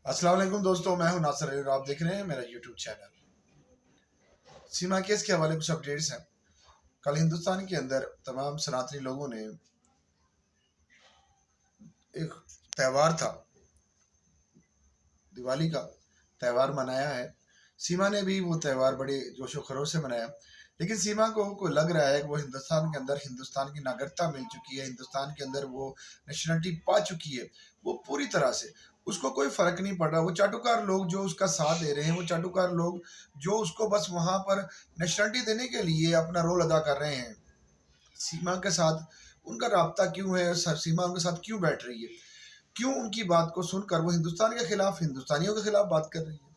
अस्सलाम वालेकुम दोस्तों, मैं हूं नासिर अली और आप देख रहे हैं मेरा यूट्यूब चैनल। सीमा केस के हवाले कुछ अपडेट्स हैं। कल हिंदुस्तान के अंदर तमाम सनातनी लोगों ने एक त्यौहार था, दिवाली का त्यौहार मनाया है। सीमा ने भी वो त्यौहार बड़े जोशो खरोश से मनाया, लेकिन सीमा को लग रहा है कि वो हिंदुस्तान के अंदर हिंदुस्तान की नागरिकता मिल चुकी है, हिंदुस्तान के अंदर वो नेशनलिटी पा चुकी है। वो पूरी तरह से उसको कोई फर्क नहीं पड़ रहा। वो चाटुकार लोग जो उसका साथ दे रहे हैं, वो चाटुकार लोग जो उसको बस वहां पर नेशनलिटी देने के लिए अपना रोल अदा कर रहे हैं। सीमा के साथ उनका राब्ता क्यों है, सीमा उनके साथ क्यों बैठ रही है, क्यों उनकी बात को सुनकर वो हिंदुस्तान के खिलाफ, हिंदुस्तानियों के खिलाफ बात कर रही है?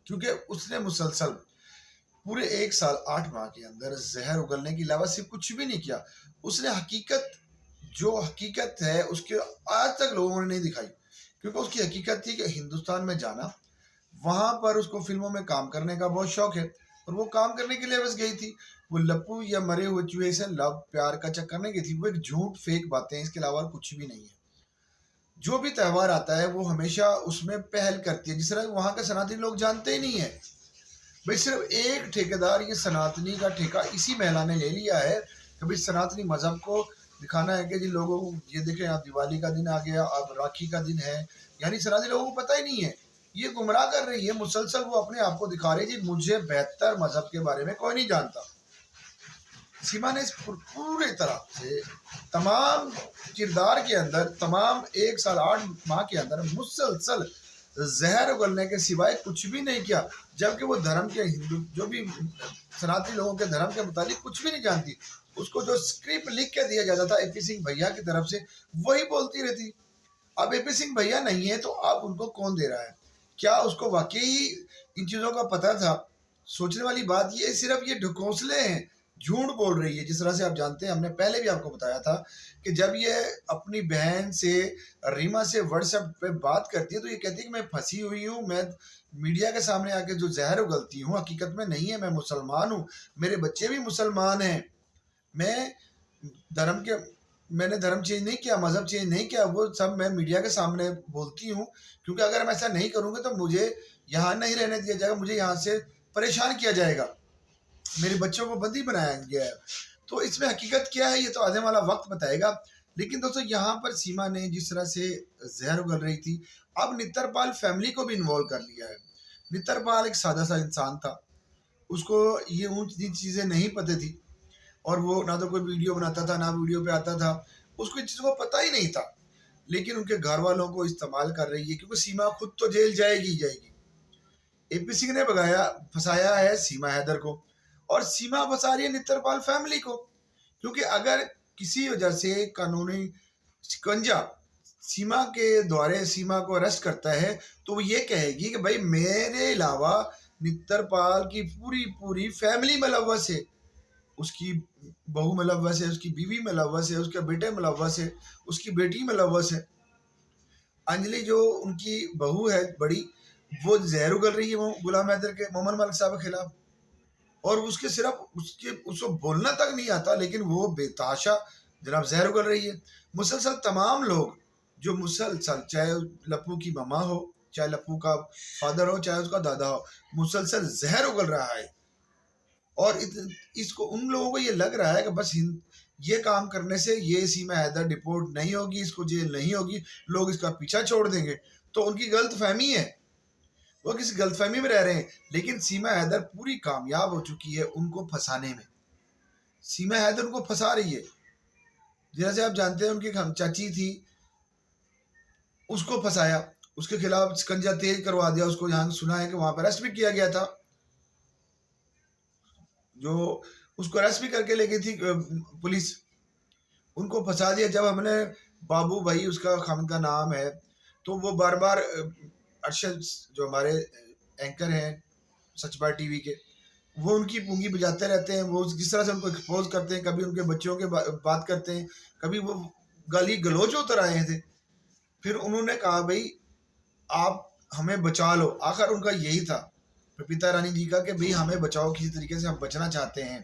क्योंकि उसने मुसलसल पूरे 1 साल 8 माह के अंदर जहर उगलने के अलावा सिर्फ कुछ भी नहीं किया। उसने हकीकत, जो हकीकत है उसके आज तक लोगों ने नहीं दिखाई, क्योंकि उसकी हकीकत थी कि हिंदुस्तान में जाना, वहां पर उसको फिल्मों में काम करने का बहुत शौक है और वो काम करने के लिए बस गई थी। वो लप्पू या मरे हुए चूहे से लव प्यार का चक्कर नहीं गई थी। वो एक झूठ फेक बातें हैं, इसके अलावा कुछ भी नहीं है। जो भी त्यौहार आता है वो हमेशा उसमें पहल करती है, जिस तरह वहां के सनातनी लोग जानते ही नहीं है। भाई सिर्फ एक ठेकेदार ये सनातनी का ठेका इसी महिला ने ले लिया है कि भाई सनातनी मजहब को दिखाना है कि जी लोगों को ये देखें, आप दिवाली का दिन आ गया, अब राखी का दिन है। यानी सनातनी लोगों को पता ही नहीं है, ये गुमराह कर रही है मुसलसल। वो अपने आप को दिखा रही है जी मुझे बेहतर मजहब के बारे में कोई नहीं जानता। सीमा ने इस पूरे तरह से तमाम किरदार के अंदर, तमाम 1 साल 8 माह के अंदर मुसलसल जहर उगलने के सिवाय कुछ भी नहीं किया, जबकि वो धर्म के, हिंदू जो भी सनातनी लोगों के धर्म के मुतालिक कुछ भी नहीं जानती। उसको जो स्क्रिप्ट लिख के दिया जाता था एपी सिंह भैया की तरफ से, वही बोलती रहती। अब एपी सिंह भैया नहीं है तो अब उनको कौन दे रहा है? क्या उसको वाकई इन चीज़ों का पता था? सोचने वाली बात ये, सिर्फ ये ढकोसले हैं, झूठ बोल रही है। जिस तरह से आप जानते हैं, हमने पहले भी आपको बताया था कि जब ये अपनी बहन से, रीमा से व्हाट्सएप पे बात करती है तो ये कहती है कि मैं फंसी हुई हूँ, मैं मीडिया के सामने आके जो जहर उगलती हूँ हकीकत में नहीं है, मैं मुसलमान हूँ, मेरे बच्चे भी मुसलमान हैं, मैं धर्म के, मैंने धर्म चेंज नहीं किया, मजहब चेंज नहीं किया, वो सब मैं मीडिया के सामने बोलती हूँ, क्योंकि अगर मैं ऐसा नहीं करूँगी तो मुझे यहाँ नहीं रहने दिया जाएगा, मुझे यहाँ से परेशान किया जाएगा, मेरे बच्चों को बंदी बनाया गया है। तो इसमें हकीकत क्या है ये तो आने वाला वक्त बताएगा। लेकिन दोस्तों यहाँ पर सीमा ने जिस तरह से जहर उगल रही थी, अब नित्तरपाल फैमिली को भी इन्वॉल्व कर लिया है। नित्तरपाल एक सादा सा इंसान था, उसको ये ऊंच नीच चीज़ें नहीं पता थी, और वो ना तो कोई वीडियो बनाता था ना वीडियो पे आता था, उसको इन चीज़ों को पता ही नहीं था। लेकिन उनके घर वालों को इस्तेमाल कर रही है, क्योंकि सीमा खुद तो जेल जाएगी ही जाएगी। एपी सिंह ने भगाया फंसाया है सीमा हैदर को, और सीमा फंसा रही है नित्तरपाल फैमिली को, क्योंकि अगर किसी वजह से कानूनी शिकंजा सीमा के द्वारे सीमा को अरेस्ट करता है तो वो ये कहेगी कि भाई मेरे अलावा नित्तरपाल की पूरी पूरी फैमिली मुलव्वस है, उसकी बहू मुलव्वस है, उसकी बीवी मुलव्वस है, उसके बेटे मुलव्वस है, उसकी बेटी मुलव्वस है। अंजलि जो उनकी बहू है बड़ी, वो जहर उगल रही है वो गुलाम हैदर के, मोहम्मद मलिक साहब के खिलाफ, और उसके सिर्फ उसके उसको बोलना तक नहीं आता, लेकिन वो बेताशा जनाब जहर उगल रही है। मुसलसल तमाम लोग जो मुसलसल, चाहे लप्पू की ममा हो, चाहे लप्पू का फादर हो, चाहे उसका दादा हो, मुसलसल जहर उगल रहा है। और इसको उन लोगों को ये लग रहा है कि बस ये काम करने से ये सीमा हैदर डिपोर्ट नहीं होगी, इसको जेल नहीं होगी, लोग इसका पीछा छोड़ देंगे। तो उनकी गलत फहमी है, वो किसी गलतफहमी में रह रहे हैं। लेकिन सीमा हैदर पूरी कामयाब हो चुकी है उनको फंसाने में। सीमा हैदर उनको फंसा रही है। जैसे आप जानते हैं उनकी हम चाची थी, उसको फंसाया, उसके खिलाफ शिकंजा तेज करवा दिया, उसको यहाँ सुना है कि वहां पर अरेस्ट भी किया गया था, जो उसको अरेस्ट भी करके ले गई थी पुलिस, उनको फंसा दिया। जब हमने बाबू भाई उसका खामिद का नाम है, तो वो बार बार अरशद जो हमारे एंकर हैं सचबार टीवी के, वो उनकी पूंगी बजाते रहते हैं, वो जिस तरह से उनको एक्सपोज करते हैं, कभी उनके बच्चों के बात करते हैं, कभी वो गाली गलौज उतर आए थे। फिर उन्होंने कहा भाई आप हमें बचा लो, आखिर उनका यही था पपीता रानी जी का कि भाई हमें बचाओ, किसी तरीके से हम बचना चाहते हैं।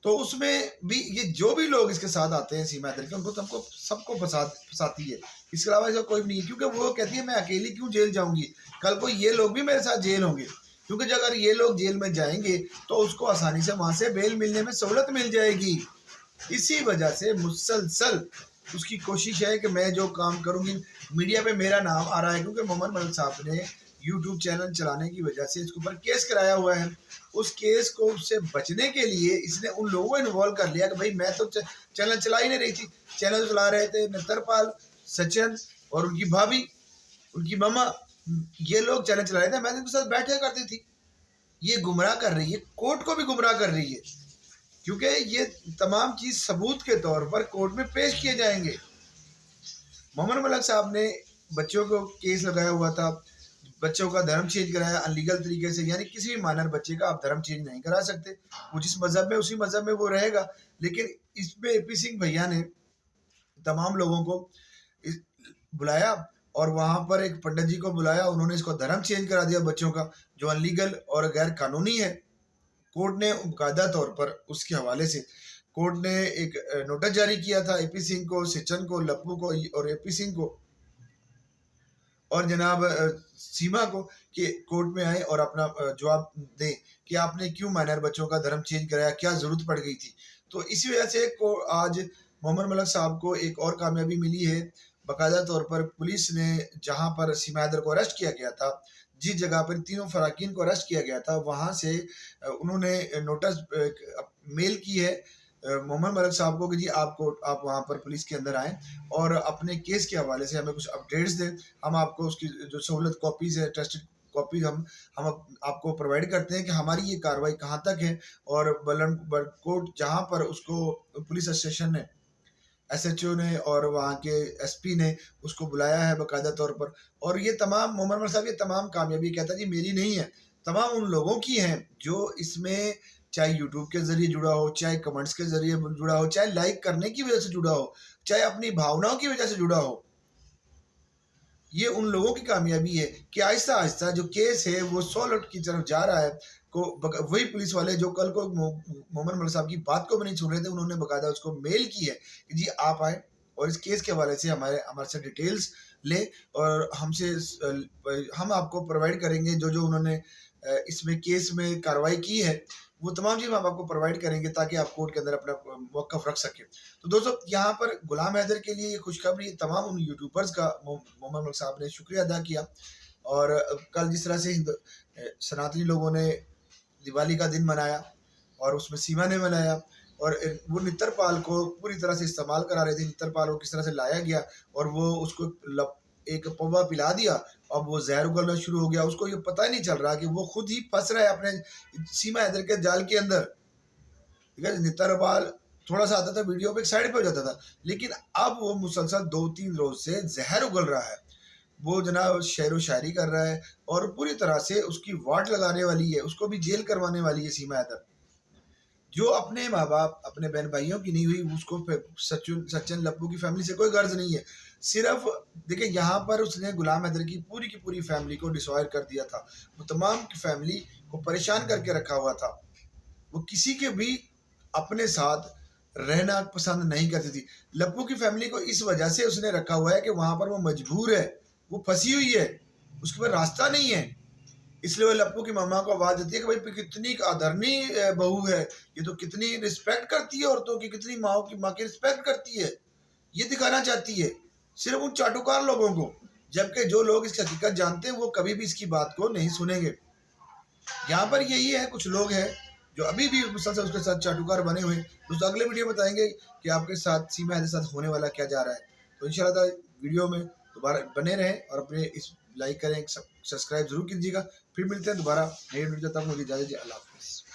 तो उसमें भी ये जो भी लोग इसके साथ आते हैं सीमा हैदर के, उनको सबको सबको फंसाती है। इसके अलावा ऐसा कोई भी नहीं है, क्योंकि वो कहती है मैं अकेली क्यों जेल जाऊंगी, कल को ये लोग भी मेरे साथ जेल होंगे, क्योंकि जब अगर ये लोग जेल में जाएंगे तो उसको आसानी से वहां से बेल मिलने में सहूलत मिल जाएगी। इसी वजह से मुसलसल उसकी कोशिश है कि मैं जो काम करूंगी, मीडिया पे मेरा नाम आ रहा है, क्योंकि मोहम्मद मलिक साहब ने यूट्यूब चैनल चलाने की वजह से इसके ऊपर केस कराया हुआ है। उस केस को से बचने के लिए इसने उन लोगों को इन्वॉल्व कर लिया कि भाई मैं तो चैनल चला ही नहीं रही थी, चैनल चला रहे थे नतरपाल, सचिन और उनकी भाभी, उनकी मम्मा, ये लोग चैनल चला रहे थे, मैं उनके साथ बैठे करती थी। ये गुमराह कर रही है, कोर्ट को भी गुमराह कर रही है, क्योंकि ये तमाम चीज सबूत के तौर पर कोर्ट में पेश किए जाएंगे। मोहम्मद मलिक साहब ने बच्चों को केस लगाया हुआ था, बच्चों का धर्म चेंज कराया अनलीगल तरीके से, यानी किसी भी मानर बच्चे का आप धर्म चेंज नहीं करा सकते, वो जिस मजहब में उसी मजहब में वो रहेगा। लेकिन इसमें एपी सिंह भैया ने तमाम लोगों को बुलाया और वहां पर एक पंडित जी को बुलाया, उन्होंने इसको धर्म चेंज करा दिया बच्चों का, जो अनलीगल और गैर कानूनी है। कोर्ट ने बाकायदा तौर पर उसके हवाले से कोर्ट ने एक नोटिस जारी किया था एपी सिंह को, सिचन को, लप्पू को और एपी सिंह को और जनाब सीमा को कि कोर्ट में आए और अपना जवाब दें कि आपने क्यों माइनर बच्चों का धर्म चेंज कराया, क्या जरूरत पड़ गई थी। तो इसी वजह से को आज मोहम्मद मलिक साहब को एक और कामयाबी मिली है। बाकायदा तौर पर पुलिस ने जहां पर सीमा हैदर को अरेस्ट किया गया था, जिस जगह पर तीनों फराकीन को अरेस्ट किया गया था, वहां से उन्होंने नोटिस मेल की है मोहम्मद मलिक साहब को कि जी आप वहाँ पर पुलिस के अंदर आएँ और अपने केस के हवाले से हमें कुछ अपडेट्स दें। हम आपको उसकी जो सहूलत कॉपीज़ है, टेस्टेड कॉपी हम आपको प्रोवाइड करते हैं कि हमारी ये कार्रवाई कहाँ तक है। और कोर्ट जहाँ पर उसको पुलिस स्टेशन ने, एसएचओ ने और वहाँ के एसपी ने उसको बुलाया है बाकायदा तौर पर। और ये तमाम मोहम्मद मलिक साहब ये तमाम कामयाबी कहता है जी मेरी नहीं है, तमाम उन लोगों की हैं जो इसमें चाहे यूट्यूब के जरिए जुड़ा हो, चाहे कमेंट्स के जरिए जुड़ा हो, चाहे लाइक करने की वजह से जुड़ा हो, चाहे अपनी भावनाओं की वजह से जुड़ा हो। ये उन लोगों की कामयाबी है कि आहिस्ता आहिस्ता जो केस है वो सॉल्व की तरफ जा रहा है। को वही पुलिस वाले जो कल को मोहम्मद मलिक साहब की बात को भी नहीं सुन रहे थे, उन्होंने बाकायदा उसको मेल की है कि जी आप आए और इस केस के हवाले से हमारे से डिटेल्स ले और हम आपको प्रोवाइड करेंगे जो जो उन्होंने इसमें केस में कार्रवाई की है, वो तमाम चीज़ हम आपको प्रोवाइड करेंगे ताकि आप कोर्ट के अंदर अपना मौक़िफ़ रख सकें। तो दोस्तों यहाँ पर गुलाम हैदर के लिए ये खुशखबरी तमाम उन यूट्यूबर्स का मोहम्मद मलिक साहब ने शुक्रिया अदा किया। और कल जिस तरह से सनातनी लोगों ने दिवाली का दिन मनाया और उसमें सीमा ने मनाया और वो नित्रपाल को पूरी तरह से इस्तेमाल करा रहे थे, नित्रपाल को किस तरह से लाया गया और वो उसको एक पौवा पिला दिया, अब वो जहर उगलना शुरू हो गया, उसको ये पता ही नहीं चल रहा कि वो खुद ही फंस रहा है अपने सीमा हैदर के जाल के अंदर। ठीक है, नित्रपाल थोड़ा सा आता था वीडियो पे, एक साइड पे हो जाता था, लेकिन अब वो मुसलसल 2-3 रोज से जहर उगल रहा है। वो जनाब शेर व शायरी कर रहा है और पूरी तरह से उसकी वाट लगाने वाली है, उसको भी जेल करवाने वाली है सीमा हैदर। जो अपने माँ बाप, अपने बहन भाइयों की नहीं हुई, उसको सचिन लप्पू की फैमिली से कोई गर्ज नहीं है। सिर्फ देखिए यहाँ पर उसने गुलाम हैदर की पूरी फैमिली को डिसऑयर कर दिया था, वो तमाम की फैमिली को परेशान करके रखा हुआ था। वो किसी के भी अपने साथ रहना पसंद नहीं करती थी। लप्पू की फैमिली को इस वजह से उसने रखा हुआ है कि वहां पर वो मजबूर है, वो फंसी हुई है, उसके पास रास्ता नहीं है। इसलिए वो लप्पू की मम्मा को आवाज देती है कि भाई कितनी आदरणीय बहू है, ये तो कितनी रिस्पेक्ट करती है औरतों की, कितनी माँ की रिस्पेक्ट करती है, ये दिखाना चाहती है सिर्फ उन चाटुकार लोगों को। जबकि जो लोग इसकी हकीकत जानते हैं वो कभी भी इसकी बात को नहीं सुनेंगे। यहाँ पर यही है, कुछ लोग हैं जो अभी भी मुसलसल उसके साथ चाटुकार बने हुए हैं। दोस्तों अगले वीडियो में बताएंगे कि आपके साथ सीमा हैदर के साथ होने वाला क्या जा रहा है। तो इंशाल्लाह वीडियो में दोबारा बने रहें और अपने इस लाइक करें, सब्सक्राइब जरूर कीजिएगा। फिर मिलते हैं दोबारा नई वीडियो, तब मुझे इजाजत दीजिए। अल्लाह हाफिज़।